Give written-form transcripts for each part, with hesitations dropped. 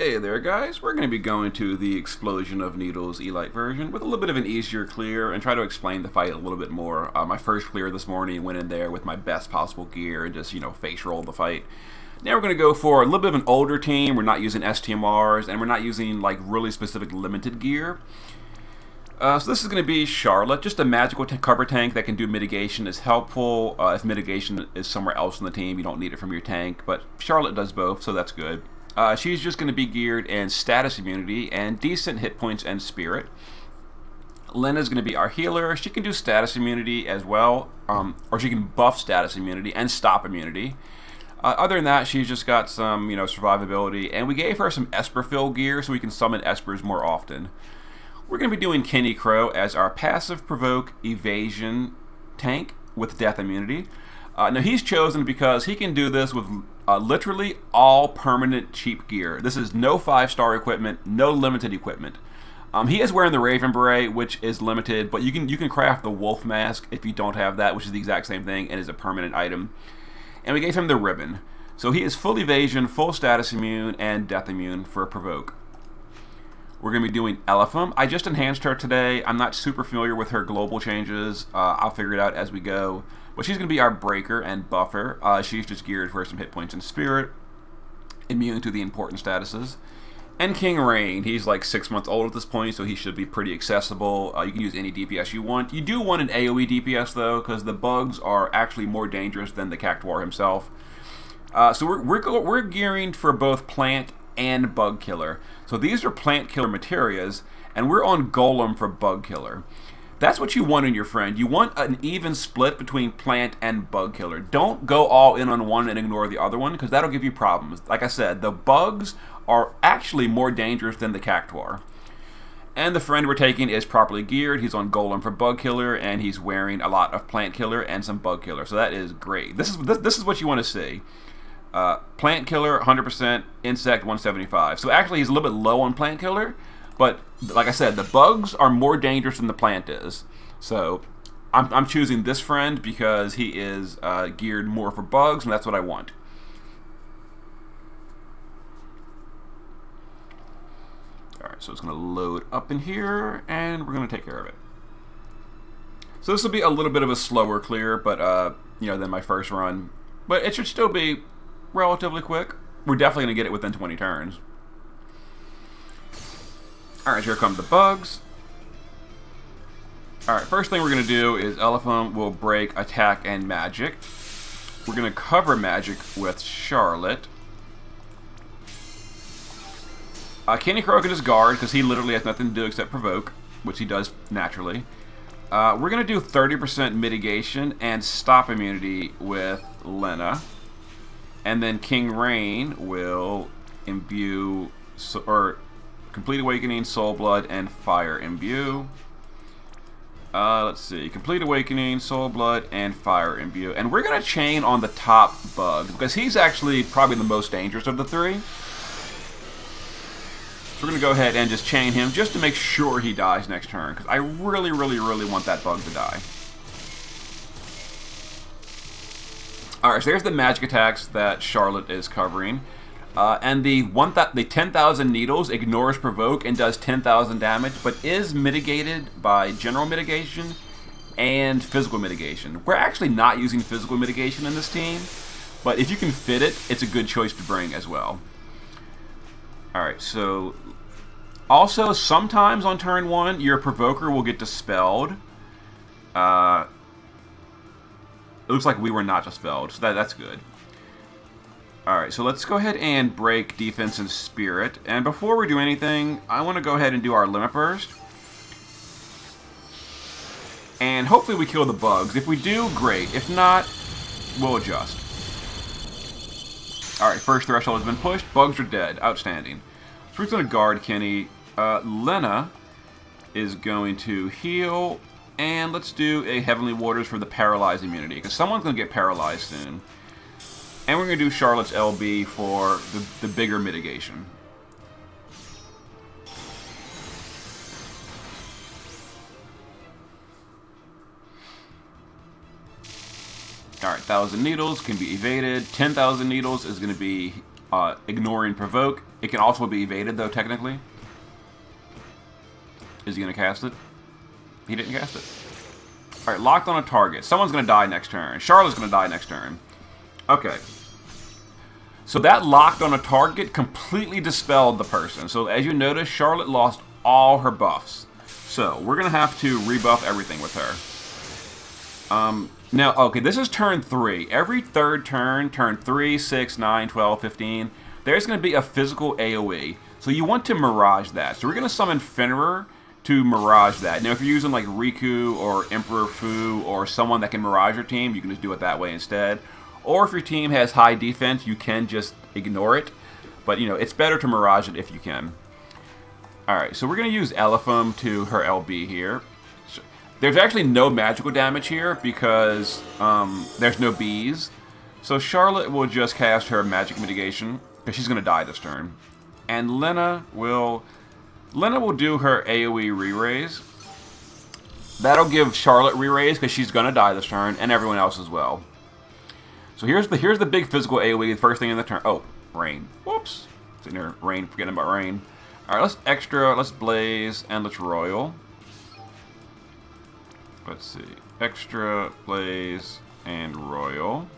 Hey there, guys. We're going to be going to the Explosion of Needles Elite version with a little bit of an easier clear and try to explain the fight a little bit more. My first clear this morning went in there with my best possible gear and just, face rolled the fight. Now we're going to go for a little bit of an older team. We're not using STMRs and we're not using like really specific limited gear. So this is going to be Charlotte. Just a magical cover tank that can do mitigation is helpful. If mitigation is somewhere else in the team, you don't need it from your tank. But Charlotte does both, so that's good. She's just going to be geared in status immunity and decent hit points and spirit. Lena's going to be our healer. She can do status immunity as well, or she can buff status immunity and stop immunity. Other than that, she's just got some, survivability, and we gave her some Esper fill gear so we can summon Espers more often. We're going to be doing Kenny Crow as our passive provoke evasion tank with death immunity. Now he's chosen because he can do this with literally all permanent cheap gear. This is no 5-star equipment, no limited equipment. He is wearing the Raven Beret, which is limited, but you can craft the Wolf Mask if you don't have that, which is the exact same thing and is a permanent item. And we gave him the ribbon. So he is full evasion, full status immune, and death immune for provoke. We're going to be doing Elephant. I just enhanced her today. I'm not super familiar with her global changes. I'll figure it out as we go. But she's going to be our breaker and buffer. She's just geared for some hit points and spirit. Immune to the important statuses. And King Rain. He's like 6 months old at this point, so he should be pretty accessible. You can use any DPS you want. You do want an AoE DPS, though, because the bugs are actually more dangerous than the Cactuar himself. So we're gearing for both plant and bug killer. So these are plant killer materias, and we're on golem for bug killer. That's what you want in your friend. You want an even split between plant and bug killer. Don't go all in on one and ignore the other one, because that'll give you problems. Like I said, the bugs are actually more dangerous than the Cactuar. And the friend we're taking is properly geared. He's on golem for bug killer, and he's wearing a lot of plant killer and some bug killer. So that is great. This is what you want to see. Plant killer 100%, insect 175. So actually he's a little bit low on plant killer, but like I said, the bugs are more dangerous than the plant is. So I'm choosing this friend because he is geared more for bugs, and that's what I want. Alright, so it's going to load up in here, and we're going to take care of it. So this will be a little bit of a slower clear, but than my first run. But it should still be relatively quick. We're definitely going to get it within 20 turns. Alright, here come the bugs. Alright, first thing we're going to do is Elephant will break attack and magic. We're going to cover magic with Charlotte. Kenny Crow can just guard because he literally has nothing to do except provoke, which he does naturally. We're going to do 30% mitigation and stop immunity with Lena. And then King Rain will imbue, or Complete Awakening, Soul Blood, and Fire Imbue. Let's see. Complete Awakening, Soul Blood, and Fire Imbue. And we're going to chain on the top bug, because he's actually probably the most dangerous of the three. So we're going to go ahead and just chain him just to make sure he dies next turn, because I really, really, really want that bug to die. Alright, so there's the magic attacks that Charlotte is covering. And the 10,000 needles ignores provoke and does 10,000 damage, but is mitigated by general mitigation and physical mitigation. We're actually not using physical mitigation in this team, but if you can fit it, it's a good choice to bring as well. Alright, so also sometimes on turn 1, your provoker will get dispelled. It looks like we were not dispelled, so that's good. Alright, so let's go ahead and break defense and spirit. And before we do anything, I want to go ahead and do our limit burst. And hopefully we kill the bugs. If we do, great. If not, we'll adjust. Alright, first threshold has been pushed. Bugs are dead. Outstanding. So we're going to guard Kenny. Lena is going to heal. And let's do a Heavenly Waters for the paralyzed immunity, because someone's going to get paralyzed soon. And we're going to do Charlotte's LB for the bigger mitigation. Alright, 1,000 needles can be evaded. 10,000 needles is going to be ignoring provoke. It can also be evaded, though, technically. Is he going to cast it? He didn't cast it. Alright, locked on a target. Someone's going to die next turn. Charlotte's going to die next turn. Okay. So that locked on a target completely dispelled the person. So as you notice, Charlotte lost all her buffs. So we're going to have to rebuff everything with her. Now, okay, this is turn 3. Every third turn, turn 3, 6, 9, 12, 15, there's going to be a physical AoE. So you want to Mirage that. So we're going to summon Fenrir to Mirage that. Now, if you're using like Riku or Emperor Fu or someone that can Mirage your team, you can just do it that way instead. Or if your team has high defense, you can just ignore it. But, you know, it's better to Mirage it if you can. Alright, so we're going to use Elephum to her LB here. There's actually no magical damage here because there's no bees. So Charlotte will just cast her magic mitigation because she's going to die this turn. And Lena will do her AoE re-raise. That'll give Charlotte re-raise because she's going to die this turn and everyone else as well. So here's the big physical AoE, the first thing in the turn. Oh, rain. Whoops. Sitting here, rain, forgetting about rain. Alright, let's blaze, and let's royal. Let's see. Extra, blaze, and royal.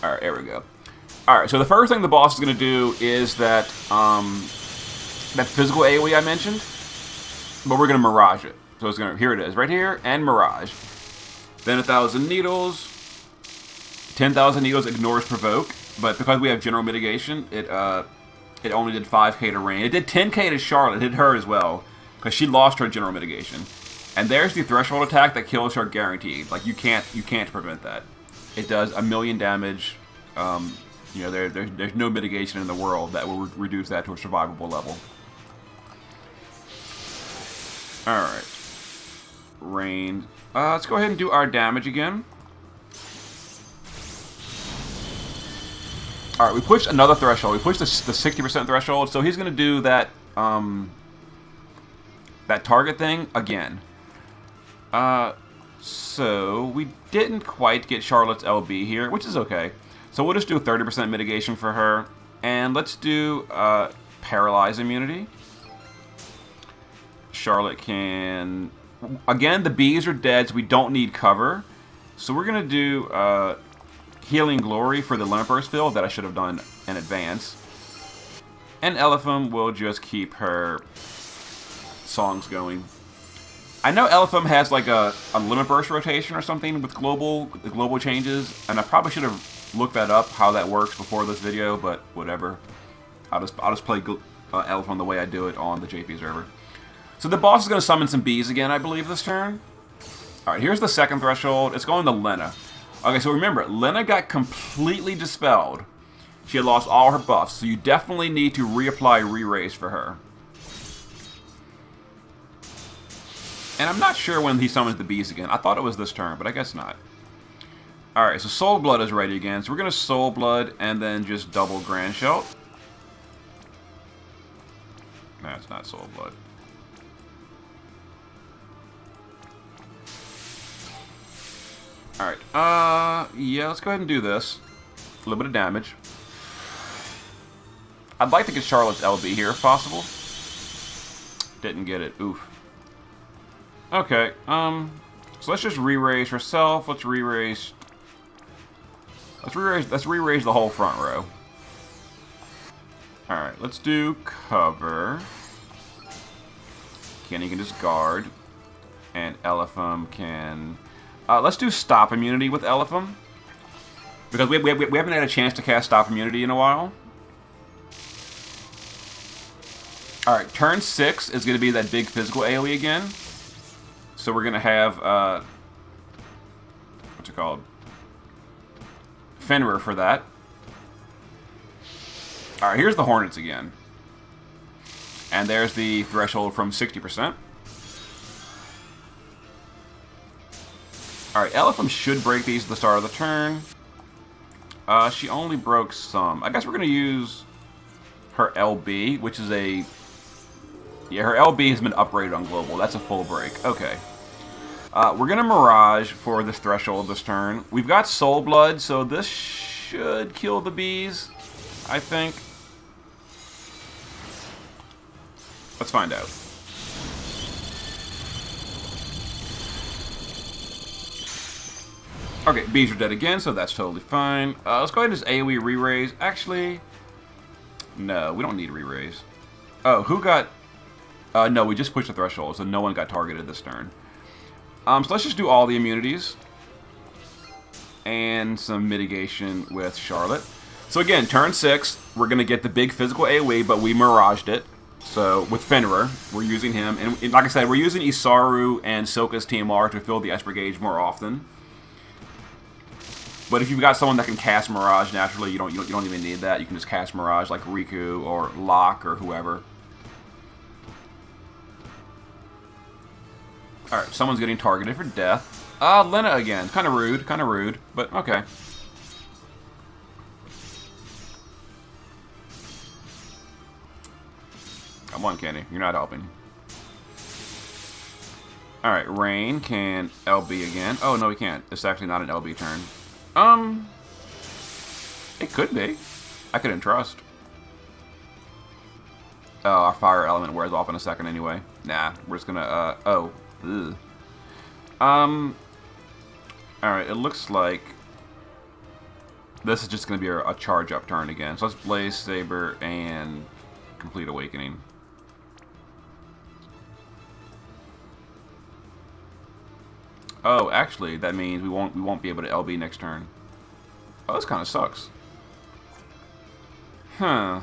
Alright, there we go. Alright, so the first thing the boss is going to do is that physical AoE I mentioned, but we're going to Mirage it. So it's going to, here it is, right here, and Mirage. Then 1,000 needles. 10,000 needles ignores provoke, but because we have general mitigation, it only did 5k to Rain. It did 10k to Charlotte. It hit her as well, because she lost her general mitigation. And there's the threshold attack that kills her guaranteed. Like you can't prevent that. It does 1,000,000 damage. You know, there's no mitigation in the world that will reduce that to a survivable level. All right, Rain. Let's go ahead and do our damage again. All right, we pushed another threshold. We pushed the 60% threshold, so he's going to do that that target thing again. So we didn't quite get Charlotte's LB here, which is okay. So we'll just do 30% mitigation for her, and let's do paralyze immunity. Charlotte can... Again, the bees are dead, so we don't need cover. So we're going to do Healing Glory for the Limit Burst build that I should have done in advance. And Elephum will just keep her songs going. I know Elephum has like a Limit Burst rotation or something with global changes, and I probably should have looked that up, how that works before this video, but whatever. I'll just play Elephum the way I do it on the JP server. So the boss is going to summon some bees again, I believe, this turn. Alright, here's the second threshold. It's going to Lena. Okay, so remember, Lena got completely dispelled. She had lost all her buffs, so you definitely need to reapply re-raise for her. And I'm not sure when he summons the bees again. I thought it was this turn, but I guess not. Alright, so Soul Blood is ready again. So we're going to Soul Blood and then just double Grand Shell. No, it's not Soul Blood. Alright, yeah, let's go ahead and do this. A little bit of damage. I'd like to get Charlotte's LB here if possible. Didn't get it, oof. Okay, so let's just re-raise herself. Let's re-raise the whole front row. Alright, let's do cover. Kenny can just guard. And Elephum can... let's do Stop Immunity with Elephum. Because we haven't had a chance to cast Stop Immunity in a while. Alright, turn 6 is going to be that big physical AoE again. So we're going to have, what's it called? Fenrir for that. Alright, here's the Hornets again. And there's the threshold from 60%. Alright, Elephum should break these at the start of the turn. She only broke some. I guess we're going to use her LB, which is a... Yeah, her LB has been upgraded on Global. That's a full break. Okay. We're going to Mirage for this threshold this turn. We've got Soul Blood, so this should kill the bees. I think. Let's find out. Okay, bees are dead again, so that's totally fine. Let's go ahead and just AoE re-raise. Actually, no, we don't need re-raise. Oh, who got... no, we just pushed the threshold, so no one got targeted this turn. So let's just do all the immunities. And some mitigation with Charlotte. So again, turn 6, we're going to get the big physical AoE, but we miraged it. So with Fenrir, we're using him. And like I said, we're using Isaru and Silka's TMR to fill the Esper gauge more often. But if you've got someone that can cast Mirage naturally, you don't even need that. You can just cast Mirage like Riku or Locke or whoever. Alright, someone's getting targeted for death. Lena again. Kind of rude, but okay. Come on, Kenny. You're not helping. Alright, Rain can LB again. Oh, no, he can't. It's actually not an LB turn. It could be. I couldn't trust. Oh, our fire element wears off in a second anyway. Nah, we're just gonna, oh. Ugh. Alright, it looks like this is just gonna be a charge up turn again. So let's Blaze Saber and Complete Awakening. Oh, actually, that means we won't be able to LB next turn. Oh, this kind of sucks. Huh.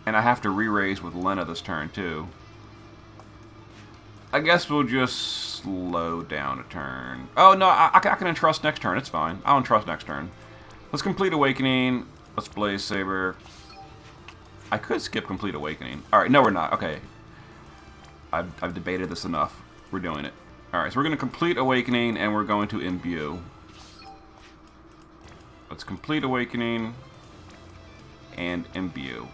And I have to re-raise with Lena this turn, too. I guess we'll just slow down a turn. Oh, no, I can entrust next turn. It's fine. I'll entrust next turn. Let's Complete Awakening. Let's Blaze Saber. I could skip Complete Awakening. Alright, no, we're not. Okay. I've debated this enough. We're doing it. Alright, so we're going to Complete Awakening, and we're going to Imbue. Let's Complete Awakening and Imbue.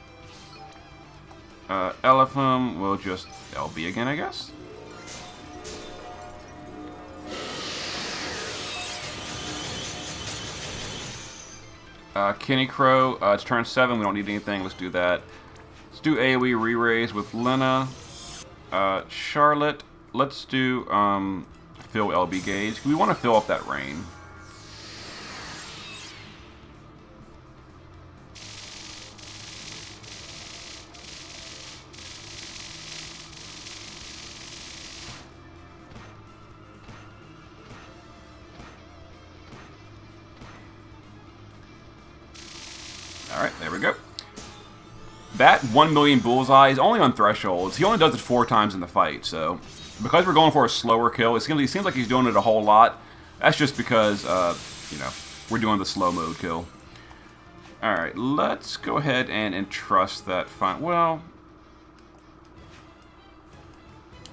Elephim will just LB again, I guess? Kenny Crow, it's turn 7, we don't need anything, let's do that. Let's do AoE re-raise with Lena. Charlotte, let's do fill LB gauge. We want to fill up that Rain. Alright, there we go. That 1 million bullseye is only on thresholds. He only does it 4 times in the fight, so because we're going for a slower kill, it seems like he's doing it a whole lot. That's just because, you know, we're doing the slow mode kill. Alright, let's go ahead and entrust that final. Well,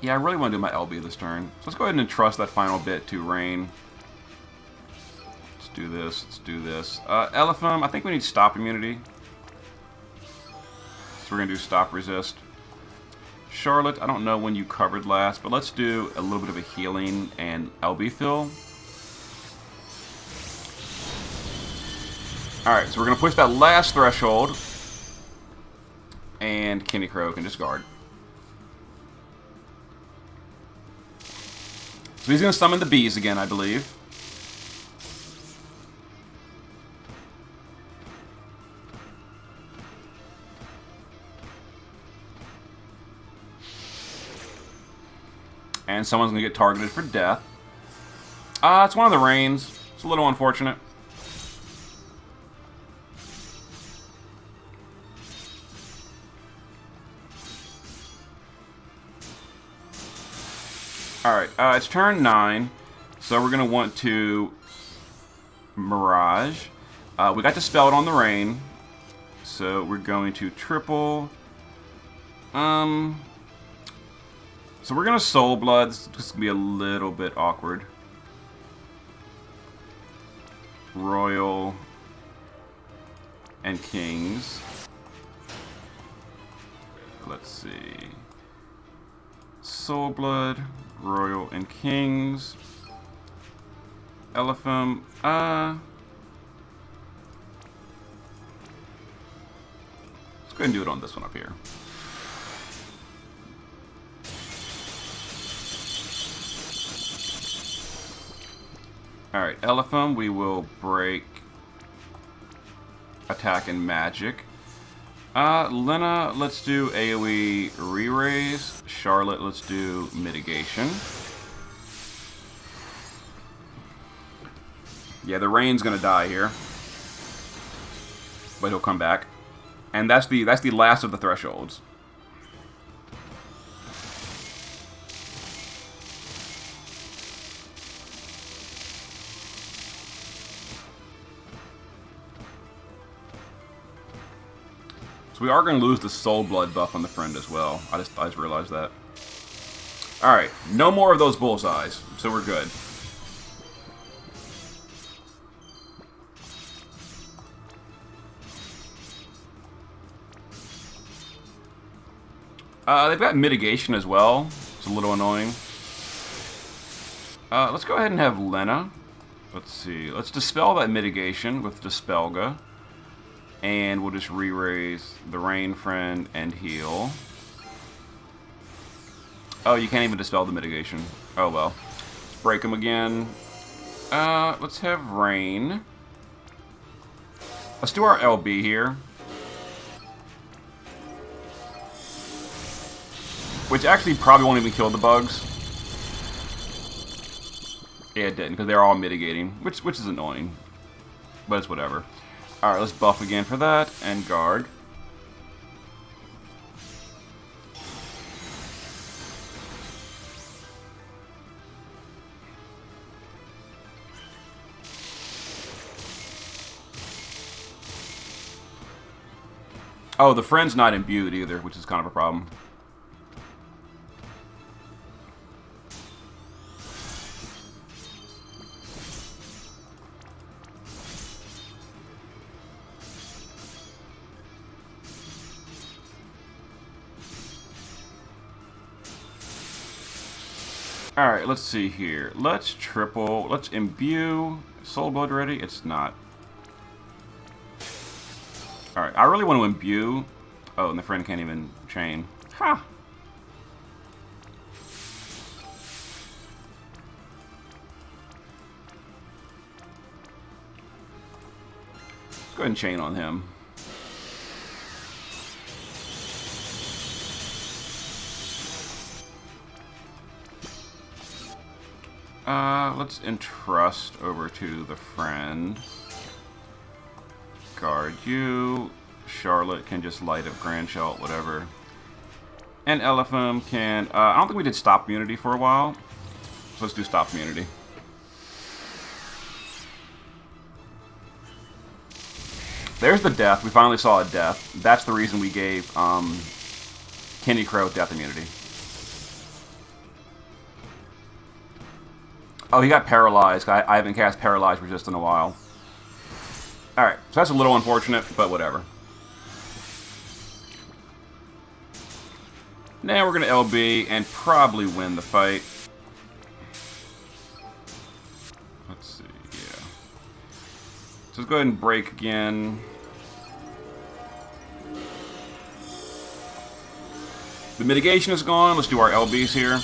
yeah, I really want to do my LB this turn. So let's go ahead and entrust that final bit to Rain. Let's do this, let's do this. Elephim, I think we need stop immunity. So we're going to do stop resist. Charlotte, I don't know when you covered last, but let's do a little bit of a healing and LB fill. Alright, so we're going to push that last threshold. And Kenny Crow can discard. So he's going to summon the bees again, I believe. And someone's going to get targeted for death. It's one of the Rains. It's a little unfortunate. Alright, it's turn 9. So we're going to want to Mirage. We got to spell it on the Rain. So we're going to triple. So we're going to Soul Blood. This is going to be a little bit awkward. Royal and Kings. Let's see. Soul Blood, Royal and Kings. Elephant. Let's go ahead and do it on this one up here. Alright, Elephant, we will break attack and magic. Lena, let's do AoE re-raise. Charlotte, let's do mitigation. Yeah, the rain's gonna die here, but he'll come back, and that's the last of the thresholds. So we are going to lose the Soul Blood buff on the friend as well. I just realized that. Alright, no more of those bullseyes, so we're good. They've got mitigation as well. It's a little annoying. Let's go ahead and have Lena. Let's see. Let's dispel that mitigation with Dispelga. And we'll just re-raise the Rain Friend and heal. Oh, you can't even dispel the mitigation. Oh well. Let's break him again. Let's have Rain. Let's do our LB here. Which actually probably won't even kill the bugs. Yeah, it didn't, because they're all mitigating, which is annoying. But it's whatever. Alright, let's buff again for that, and guard. Oh, the friend's not imbued either, which is kind of a problem. Alright, let's see here. Let's imbue. Soul Blood ready? It's not. Alright, I really want to imbue. Oh, and the friend can't even chain. Ha! Let's go ahead and chain on him. Let's entrust over to the friend. Guard you. Charlotte can just light up Grandshot, whatever. And Elephant can... I don't think we did Stop Immunity for a while. So let's do Stop Immunity. There's the death. We finally saw a death. That's the reason we gave Kenny Crow death immunity. Oh, he got paralyzed. I haven't cast Paralyzed Resist in a while. Alright, so that's a little unfortunate, but whatever. Now we're going to LB and probably win the fight. Let's see, yeah. So let's go ahead and break again. The mitigation is gone. Let's do our LBs here.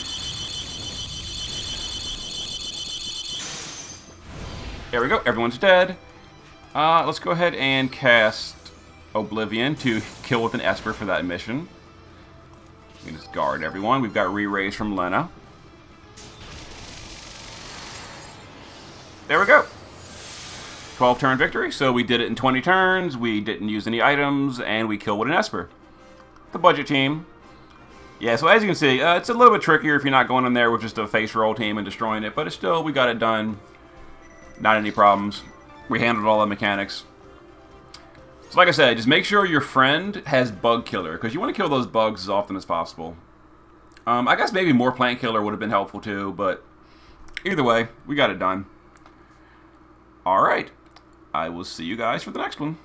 There we go. Everyone's dead. Let's go ahead and cast Oblivion to kill with an Esper for that mission. We can just guard everyone. We've got re-raise from Lena. There we go. 12-turn victory. So we did it in 20 turns. We didn't use any items, and we killed with an Esper. The budget team. Yeah, so as you can see, it's a little bit trickier if you're not going in there with just a face roll team and destroying it, but it's still, we got it done. Not any problems. We handled all the mechanics. So like I said, just make sure your friend has Bug Killer, because you want to kill those bugs as often as possible. I guess maybe more Plant Killer would have been helpful too, but either way, we got it done. Alright, I will see you guys for the next one.